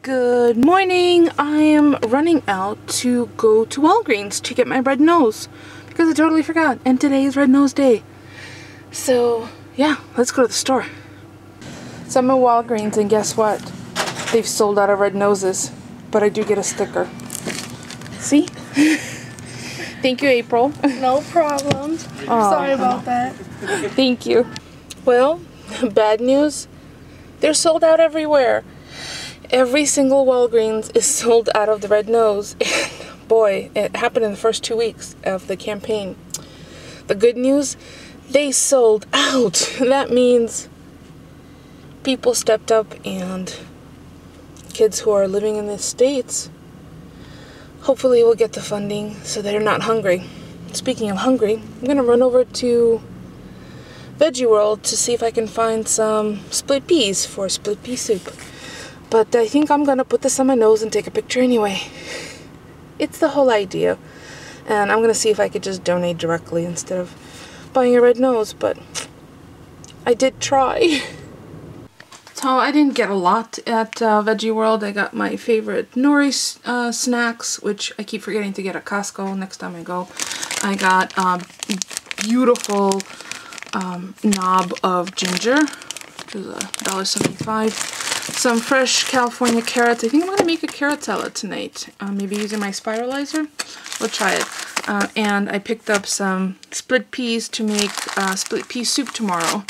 Good morning. I am running out to go to Walgreens to get my red nose because I totally forgot, and today is Red Nose Day. So yeah, let's go to the store. So I'm at Walgreens and guess what? They've sold out of red noses, but I do get a sticker. See? Thank you, April. No problem. Sorry about that. Thank you. Well, bad news. They're sold out everywhere. Every single Walgreens is sold out of the red nose. And boy, it happened in the first 2 weeks of the campaign. The good news, they sold out. That means people stepped up, and kids who are living in the States hopefully will get the funding so they're not hungry. Speaking of hungry, I'm going to run over to Veggie World to see if I can find some split peas for split pea soup. But I think I'm going to put this on my nose and take a picture anyway. It's the whole idea. And I'm going to see if I could just donate directly instead of buying a red nose. But I did try. So I didn't get a lot at Veggie World. I got my favorite nori snacks, which I keep forgetting to get at Costco next time I go. I got a beautiful knob of ginger, which is $1.75. Some fresh California carrots. I think I'm going to make a carrot salad tonight. Maybe using my spiralizer. We'll try it. And I picked up some split peas to make split pea soup tomorrow.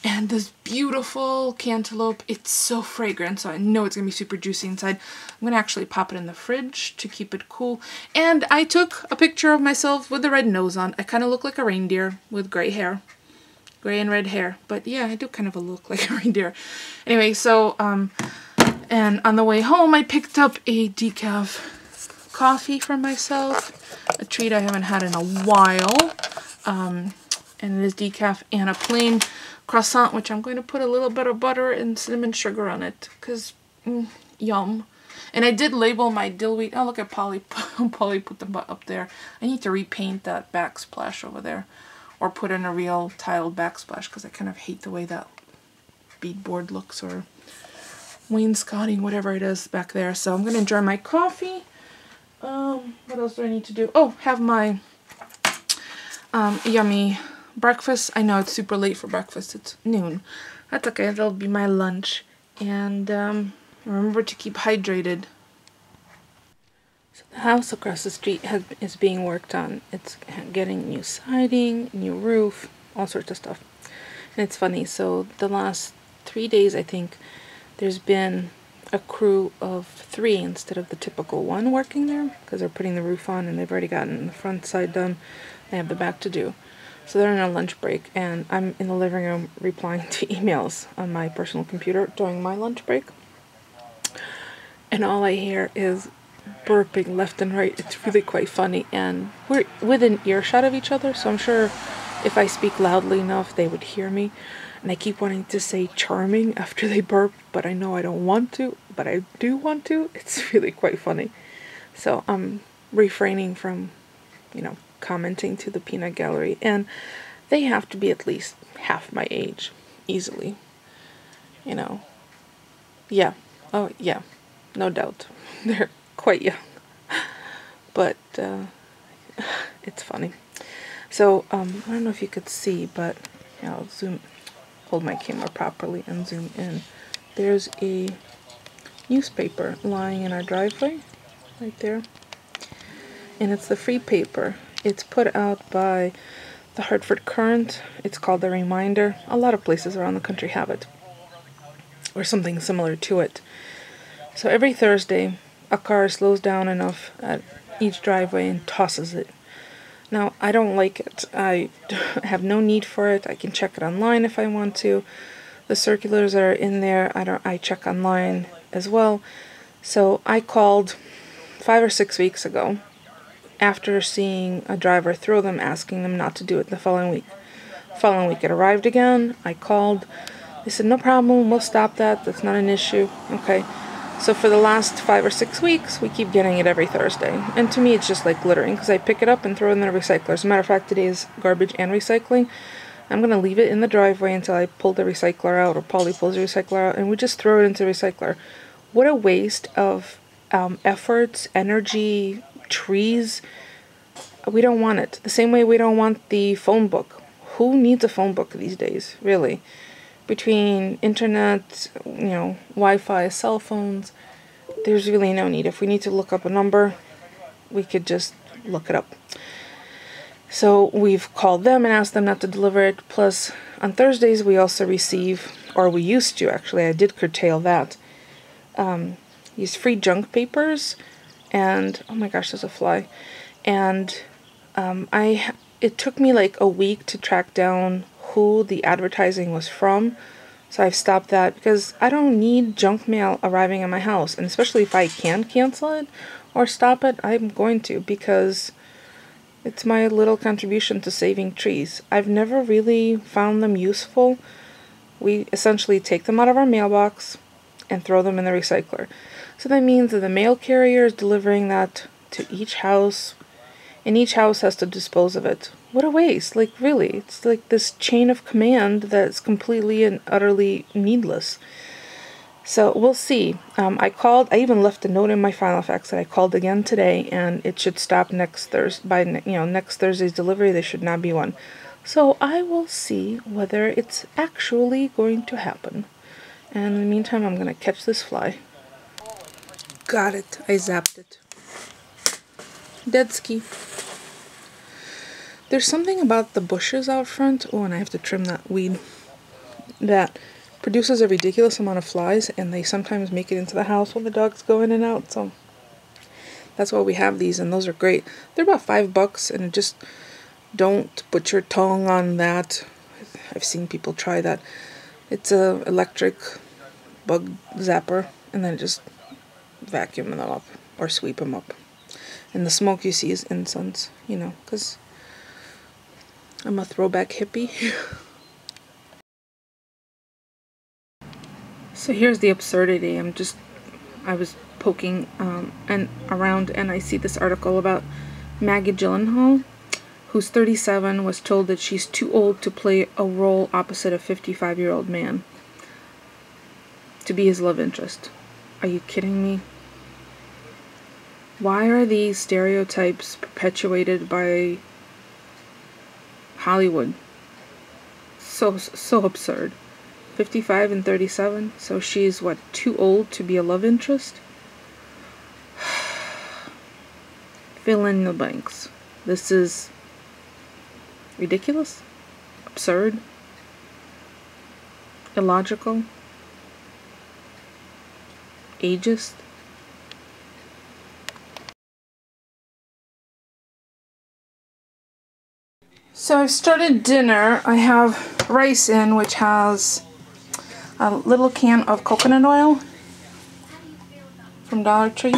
And this beautiful cantaloupe. It's so fragrant, so I know it's going to be super juicy inside. I'm going to actually pop it in the fridge to keep it cool. And I took a picture of myself with the red nose on. I kind of look like a reindeer with gray hair. Gray and red hair, but yeah, I do kind of look like a reindeer. Anyway, so and on the way home I picked up a decaf coffee for myself, a treat I haven't had in a while, and it is decaf, and a plain croissant, which I'm going to put a little bit of butter and cinnamon sugar on it because yum. And I did label my dill wheat. Oh, look at Polly. Polly put them up there. I need to repaint that backsplash over there. Or put in a real tiled backsplash because I kind of hate the way that beadboard looks, or wainscoting, whatever it is back there. So I'm going to enjoy my coffee. What else do I need to do? Oh, have my yummy breakfast. I know it's super late for breakfast. It's noon. That's okay. That'll be my lunch. And remember to keep hydrated. So the house across the street is being worked on. It's getting new siding, new roof, all sorts of stuff. And it's funny, so the last 3 days, I think, there's been a crew of 3 instead of the typical 1 working there, because they're putting the roof on and they've already gotten the front side done. They have the back to do. So they're on a lunch break, and I'm in the living room replying to emails on my personal computer during my lunch break. And all I hear is burping left and right. It's really quite funny, and we're within earshot of each other, so I'm sure if I speak loudly enough they would hear me. And I keep wanting to say charming after they burp, but I know I don't want to, but I do want to. It's really quite funny. So I'm refraining from, commenting to the peanut gallery, and they have to be at least half my age, easily. Yeah. Oh yeah, no doubt. They're quite young, but it's funny. So I don't know if you could see, but I'll hold my camera properly and zoom in. There's a newspaper lying in our driveway right there, and it's the free paper. It's put out by the Hartford Courant. It's called The Reminder. A lot of places around the country have it, or something similar to it. So every Thursday a car slows down enough at each driveway and tosses it. Now, I don't like it. I have no need for it. I can check it online if I want to. The circulars are in there. I check online as well. So I called 5 or 6 weeks ago after seeing a driver throw them, asking them not to do it the following week. Following week it arrived again. I called. They said, no problem, we'll stop that. That's not an issue. Okay. So for the last 5 or 6 weeks, we keep getting it every Thursday. And to me, it's just like littering, because I pick it up and throw it in the recycler. As a matter of fact, today is garbage and recycling. I'm going to leave it in the driveway until I pull the recycler out, or Polly pulls the recycler out, and we just throw it into the recycler. what a waste of efforts, energy, trees. We don't want it. The same way we don't want the phone book. Who needs a phone book these days, really? Between internet, you know, Wi-Fi, cell phones, there's really no need. If we need to look up a number, we could just look it up. So we've called them and asked them not to deliver it. Plus, on Thursdays, we also receive, or we used to actually, I did curtail that, these free junk papers. And, oh my gosh, there's a fly. And it took me like a week to track down who the advertising was from. So I've stopped that because I don't need junk mail arriving at my house. And especially if I can cancel it or stop it, I'm going to, because it's my little contribution to saving trees. I've never really found them useful. We essentially take them out of our mailbox and throw them in the recycler. So that means that the mail carrier is delivering that to each house, and each house has to dispose of it. What a waste. Like, really, it's like this chain of command that's completely and utterly needless. So we'll see. I called. I even left a note in my Final Effects that I called again today, and it should stop next Thursday. By next Thursday's delivery, there should not be one. So I will see whether it's actually going to happen. And in the meantime, I'm gonna catch this fly. Got it. I zapped it. Dead ski. There's something about the bushes out front. Oh, and I have to trim that weed. That produces a ridiculous amount of flies, and they sometimes make it into the house when the dogs go in and out. So that's why we have these, and those are great. They're about $5, and just don't put your tongue on that. I've seen people try that. It's a electric bug zapper, and then just vacuum them up or sweep them up. And the smoke you see is incense, you know, because I'm a throwback hippie. So here's the absurdity. I was poking around, and I see this article about Maggie Gyllenhaal, who's 37, was told that she's too old to play a role opposite a 55-year-old man, to be his love interest. Are you kidding me? Why are these stereotypes perpetuated by Hollywood? So absurd. 55 and 37, so she's what, too old to be a love interest? Fill in the blanks. This is ridiculous, absurd, illogical, ageist. So I've started dinner. I have rice in, which has a little can of coconut oil from Dollar Tree.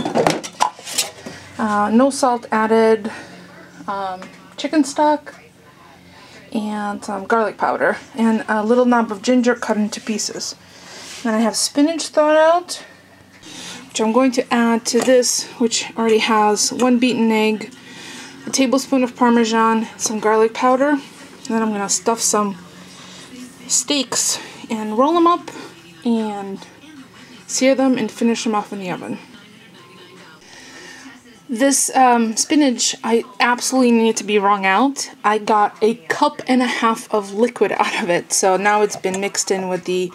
No salt added, chicken stock, and some garlic powder, and a little knob of ginger cut into pieces. Then I have spinach thawed out, which I'm going to add to this, which already has 1 beaten egg, a tablespoon of Parmesan, some garlic powder. And then I'm going to stuff some steaks and roll them up and sear them and finish them off in the oven. This spinach, I absolutely needed to be wrung out. I got 1.5 cups of liquid out of it. So now it's been mixed in with the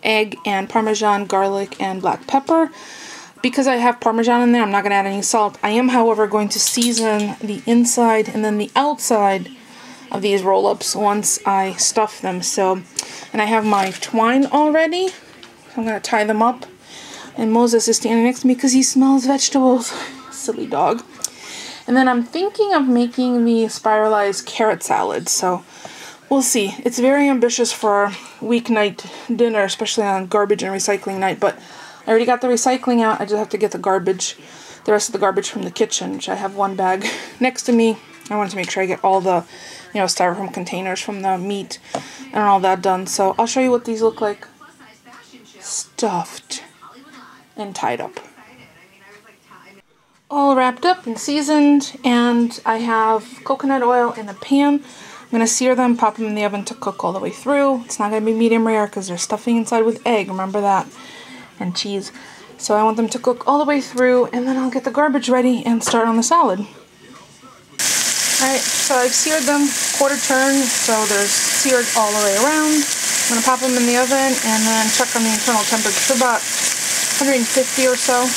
egg and Parmesan, garlic, and black pepper. Because I have Parmesan in there, I'm not going to add any salt. I am, however, going to season the inside and then the outside of these roll-ups once I stuff them. So, and I have my twine already. So I'm going to tie them up. And Moses is standing next to me because he smells vegetables. Silly dog. And then I'm thinking of making the spiralized carrot salad. So we'll see. It's very ambitious for weeknight dinner, especially on garbage and recycling night. But I already got the recycling out. I just have to get the rest of the garbage from the kitchen, which I have 1 bag next to me. I wanted to make sure I get all the, styrofoam containers from the meat and all that done. So I'll show you what these look like. Stuffed and tied up. All wrapped up and seasoned, and I have coconut oil in a pan. I'm going to sear them, pop them in the oven to cook all the way through. It's not going to be medium rare because there's stuffing inside with egg, remember that, and cheese. So I want them to cook all the way through, and then I'll get the garbage ready and start on the salad. Alright, so I've seared them quarter turn, so they're seared all the way around. I'm going to pop them in the oven and then check on the internal temperature, about 150 or so.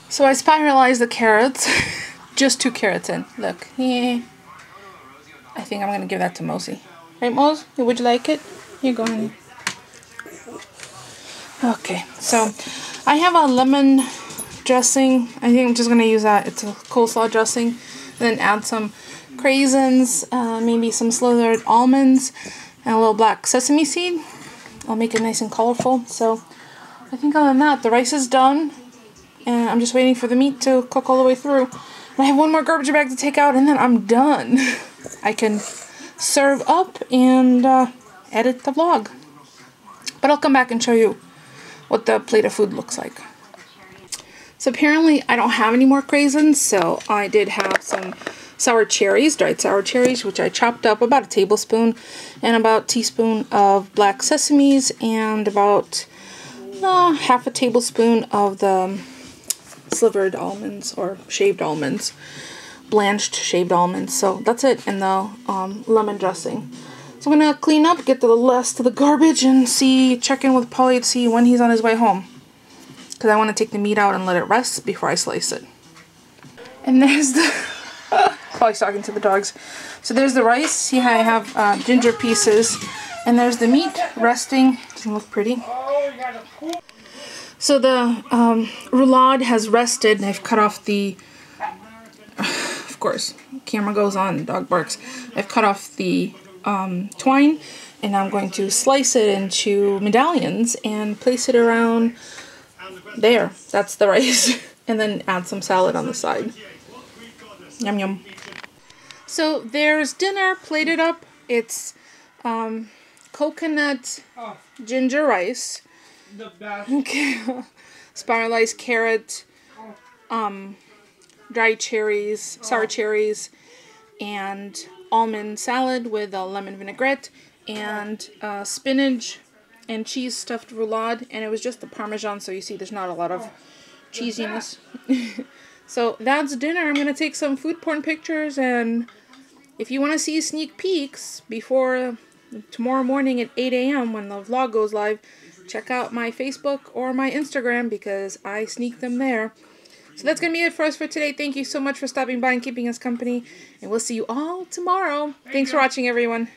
So I spiralized the carrots, just 2 carrots in. Look, yeah. I think I'm going to give that to Mosey. Right, Mose? Would you like it? Here you go, honey. Okay, so I have a lemon dressing. I think I'm just going to use that. It's a coleslaw dressing. And then add some craisins, maybe some slithered almonds, and a little black sesame seed. I'll make it nice and colorful. So I think other than that, the rice is done. And I'm just waiting for the meat to cook all the way through. And I have one more garbage bag to take out, and then I'm done. I can serve up and edit the vlog. But I'll come back and show you what the plate of food looks like. So apparently I don't have any more craisins, so I did have some sour cherries, dried sour cherries, which I chopped up about a tablespoon, and about a teaspoon of black sesames, and about half a tablespoon of the slivered almonds or shaved almonds, blanched shaved almonds. So that's it, and the lemon dressing. So I'm gonna clean up, get the rest of the garbage, and check in with Polly to see when he's on his way home, because I want to take the meat out and let it rest before I slice it. And there's the Polly's talking to the dogs. So there's the rice. See how I have ginger pieces, and there's the meat resting. Doesn't look pretty. So the roulade has rested, and I've cut off the, of course, camera goes on, dog barks. I've cut off the twine, and I'm going to slice it into medallions and place it around there. That's the rice. And then add some salad on the side. Yum yum. So there's dinner plated up. It's coconut ginger rice. Okay. Spiralized carrot, dried cherries, sour cherries, and almond salad with a lemon vinaigrette, and spinach and cheese stuffed roulade, and it was just the Parmesan, so you see there's not a lot of cheesiness. So that's dinner. I'm going to take some food porn pictures, and if you want to see sneak peeks before tomorrow morning at 8 a.m. when the vlog goes live, check out my Facebook or my Instagram, because I sneak them there. So that's going to be it for us for today. Thank you so much for stopping by and keeping us company, and we'll see you all tomorrow. Thanks for watching, everyone.